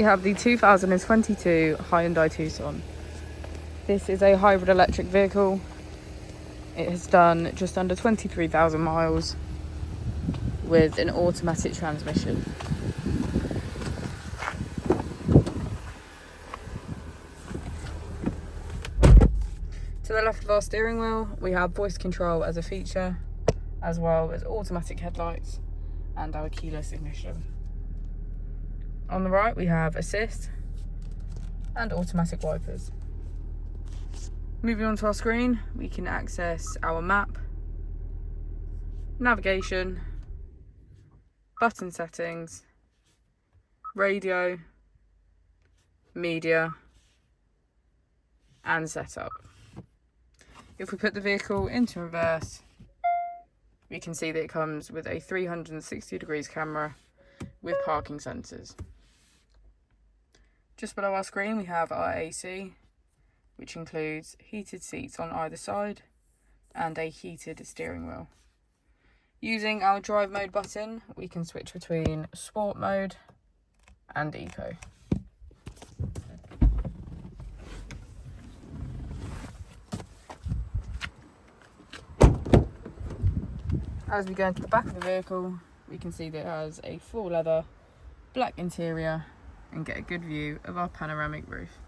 We have the 2022 Hyundai Tucson. This is a hybrid electric vehicle. It has done just under 23,000 miles with an automatic transmission. To the left of our steering wheel, we have voice control as a feature, as well as automatic headlights and our keyless ignition. On the right, we have assist and automatic wipers. Moving on to our screen, we can access our map, navigation, button settings, radio, media, and setup. If we put the vehicle into reverse, we can see that it comes with a 360 degrees camera with parking sensors. Just below our screen, we have our AC, which includes heated seats on either side and a heated steering wheel. Using our drive mode button, we can switch between sport mode and eco. As we go into the back of the vehicle, we can see that it has a full leather black interior and get a good view of our panoramic roof.